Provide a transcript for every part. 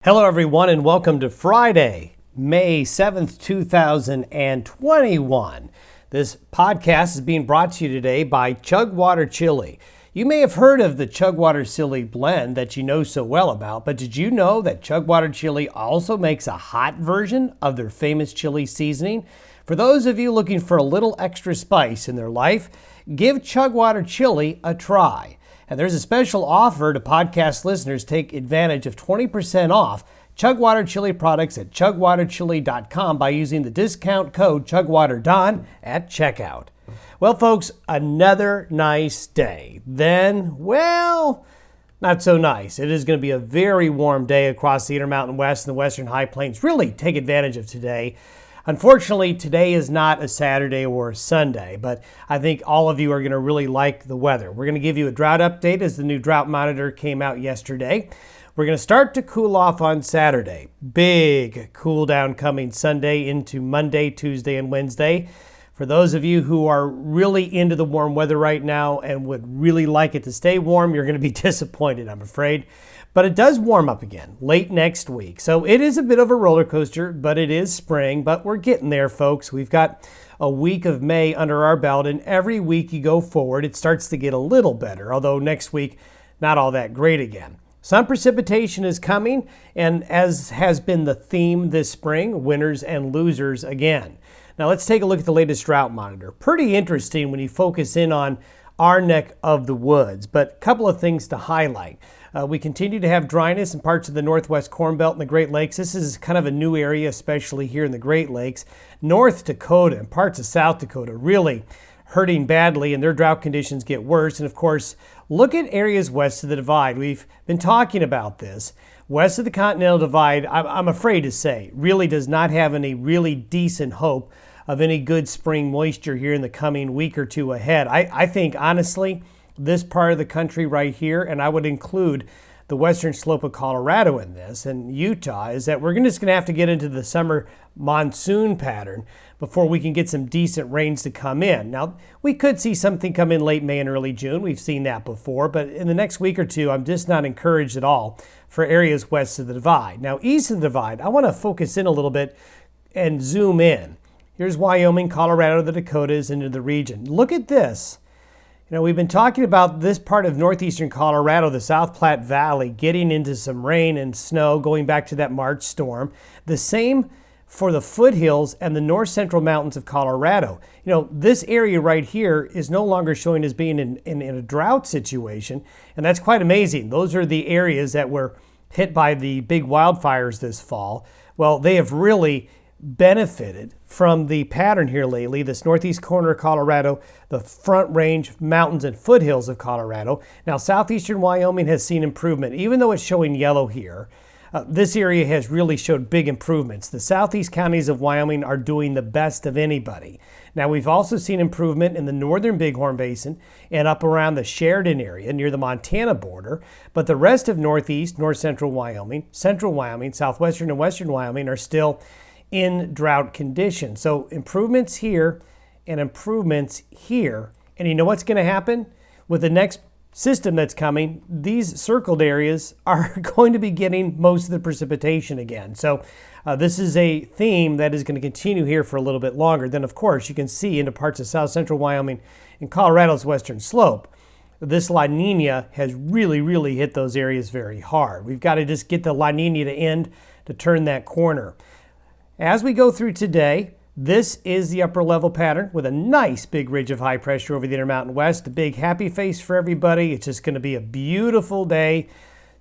Hello, everyone, and welcome to Friday, May 7th, 2021. This podcast is being brought to you today by Chugwater Chili. You may have heard of the Chugwater Chili blend that you know so well about, but did you know that Chugwater Chili also makes a hot version of their famous chili seasoning? For those of you looking for a little extra spice in their life, give Chugwater Chili a try. And there's a special offer to podcast listeners. Take advantage of 20% off Chugwater Chili products at chugwaterchili.com by using the discount code ChugwaterDon at checkout. Well, folks, another nice day. Then, well, not so nice. It is going to be a very warm day across the Intermountain West and the Western High Plains. Really take advantage of today. Unfortunately, today is not a Saturday or a Sunday, but I think all of you are going to really like the weather. We're going to give you a drought update as the new drought monitor came out yesterday. We're going to start to cool off on Saturday. Big cool down coming Sunday into Monday, Tuesday, and Wednesday. For those of you who are really into the warm weather right now and would really like it to stay warm, you're going to be disappointed, I'm afraid. But it does warm up again late next week. So it is a bit of a roller coaster, but it is spring. But we're getting there, folks. We've got a week of May under our belt, and every week you go forward, it starts to get a little better, although next week, not all that great again. Some precipitation is coming, and as has been the theme this spring, winners and losers again. Now let's take a look at the latest drought monitor. Pretty interesting when you focus in on our neck of the woods, but a couple of things to highlight. We continue to have dryness in parts of the Northwest Corn Belt and the Great Lakes. This is kind of a new area, especially here in the Great Lakes. North Dakota and parts of South Dakota really hurting badly, and their drought conditions get worse. And of course, look at areas west of the Divide. We've been talking about this. West of the Continental Divide, I'm afraid to say, really does not have any really decent hope of any good spring moisture here in the coming week or two ahead. I think, honestly, this part of the country right here, and I would include the western slope of Colorado in this, and Utah, is that we're just going to have to get into the summer monsoon pattern before we can get some decent rains to come in. Now, we could see something come in late May and early June. We've seen that before, but in the next week or two, I'm just not encouraged at all for areas west of the Divide. Now, east of the Divide, I want to focus in a little bit and zoom in. Here's Wyoming, Colorado, the Dakotas, into the region. Look at this. You know, we've been talking about this part of northeastern Colorado, the South Platte Valley, getting into some rain and snow going back to that March storm. The same for the foothills and the north central mountains of Colorado. You know, this area right here is no longer showing as being in a drought situation, and that's quite amazing. Those are the areas that were hit by the big wildfires this fall. Well, they have really benefited from the pattern here lately, this northeast corner of Colorado, the front range mountains and foothills of Colorado. Now, southeastern Wyoming has seen improvement, even though it's showing yellow here. This area has really showed big improvements. The southeast counties of Wyoming are doing the best of anybody. Now, we've also seen improvement in the northern Bighorn Basin and up around the Sheridan area near the Montana border, but the rest of northeast, north central Wyoming, southwestern and western Wyoming are still in drought conditions. So improvements here and improvements here. And you know what's going to happen? With the next system that's coming, these circled areas are going to be getting most of the precipitation again. So this is a theme that is going to continue here for a little bit longer. Then, of course, you can see into parts of south central Wyoming and Colorado's western slope. This La Nina has really hit those areas very hard. We've got to just get the La Nina to end to turn that corner. As we go through today, this is the upper level pattern with a nice big ridge of high pressure over the Intermountain West. A big happy face for everybody. It's just going to be a beautiful day.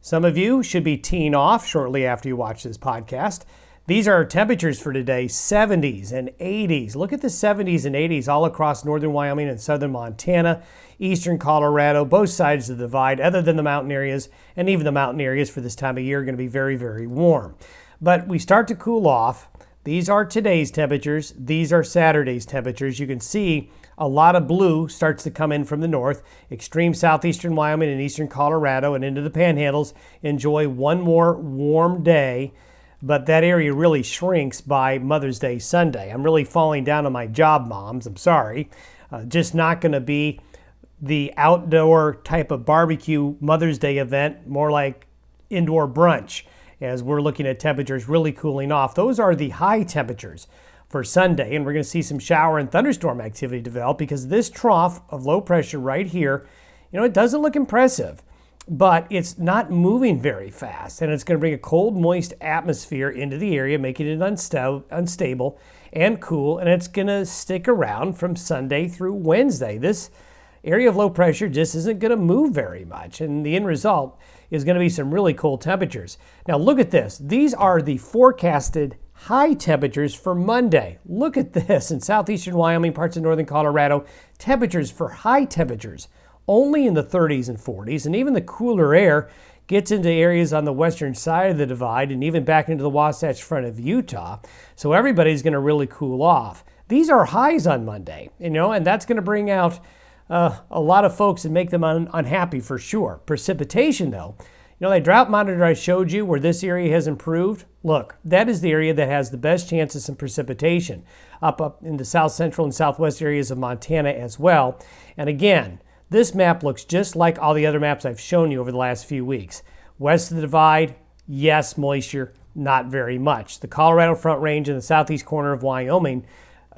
Some of you should be teeing off shortly after you watch this podcast. These are our temperatures for today, 70s and 80s. Look at the 70s and 80s all across northern Wyoming and southern Montana, eastern Colorado, both sides of the Divide, other than the mountain areas. And even the mountain areas for this time of year are going to be very warm. But we start to cool off. These are today's temperatures. These are Saturday's temperatures. You can see a lot of blue starts to come in from the north. Extreme southeastern Wyoming and eastern Colorado and into the panhandles enjoy one more warm day, but that area really shrinks by Mother's Day Sunday. I'm really falling down on my job, moms. I'm sorry. Just not going to be the outdoor type of barbecue Mother's Day event, more like indoor brunch. as we're looking at temperatures really cooling off. Those are the high temperatures for Sunday, and we're going to see some shower and thunderstorm activity develop because this trough of low pressure right here, it doesn't look impressive, but it's not moving very fast, and it's going to bring a cold, moist atmosphere into the area, making it unstable and cool, and it's going to stick around from Sunday through Wednesday. This area of low pressure just isn't going to move very much, and the end result is going to be some really cold temperatures. Now look at this. These are the forecasted high temperatures for Monday. Look at this. In southeastern Wyoming, parts of northern Colorado, temperatures for high temperatures only in the 30s and 40s, and even the cooler air gets into areas on the western side of the divide and even back into the Wasatch Front of Utah. So everybody's going to really cool off. These are highs on Monday, and that's going to bring out a lot of folks and make them unhappy for sure. Precipitation, though, that drought monitor I showed you where this area has improved, look, that is the area that has the best chance of some precipitation up in the south central and southwest areas of Montana as well. And again, this map looks just like all the other maps I've shown you over the last few weeks. West of the divide, yes, moisture, not very much. The Colorado Front Range and the southeast corner of Wyoming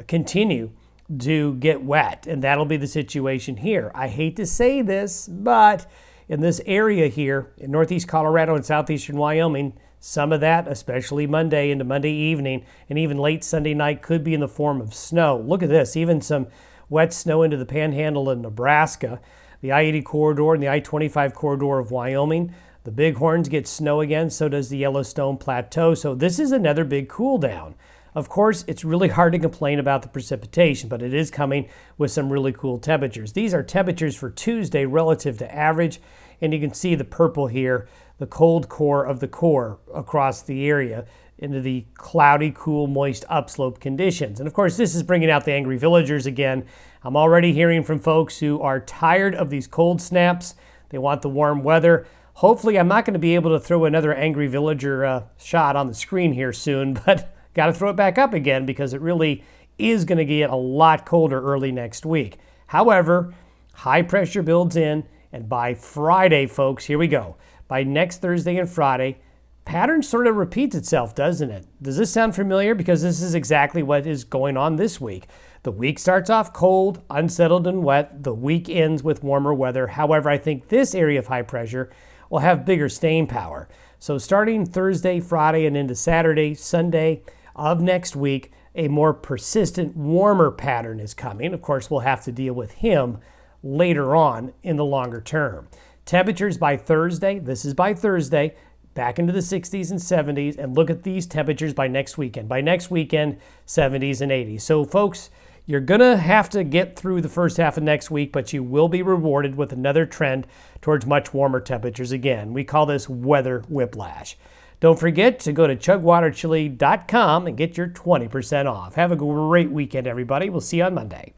continue to get wet, and that'll be the situation here. I hate to say this, but in this area here in northeast Colorado and southeastern Wyoming, some of that, especially Monday into Monday evening and even late Sunday night, could be in the form of snow. Look at this, even some wet snow into the panhandle of Nebraska, the I-80 corridor and the I-25 corridor of Wyoming. The Bighorns get snow again, so does the Yellowstone Plateau. So this is another big cool down. Of course, it's really hard to complain about the precipitation, but it is coming with some really cool temperatures. These are temperatures for Tuesday relative to average, and you can see the purple here, the cold core of the core across the area into the cloudy, cool, moist upslope conditions. And of course, this is bringing out the angry villagers again. I'm already hearing from folks who are tired of these cold snaps. They want the warm weather. Hopefully, I'm not going to be able to throw another angry villager shot on the screen here soon, but got to throw it back up again because it really is going to get a lot colder early next week. However, high pressure builds in, and by Friday, folks, here we go. By next Thursday and Friday, pattern sort of repeats itself, doesn't it? Does this sound familiar? Because this is exactly what is going on this week. The week starts off cold, unsettled, and wet. The week ends with warmer weather. However, I think this area of high pressure will have bigger staying power. So starting Thursday, Friday, and into Saturday, Sunday of next week, a more persistent, warmer pattern is coming. Of course, we'll have to deal with him later on in the longer term. Temperatures by Thursday, this is by Thursday, back into the 60s and 70s, and look at these temperatures by next weekend. By next weekend, 70s and 80s. So folks, you're going to have to get through the first half of next week, but you will be rewarded with another trend towards much warmer temperatures again. We call this weather whiplash. Don't forget to go to chugwaterchili.com and get your 20% off. Have a great weekend, everybody. We'll see you on Monday.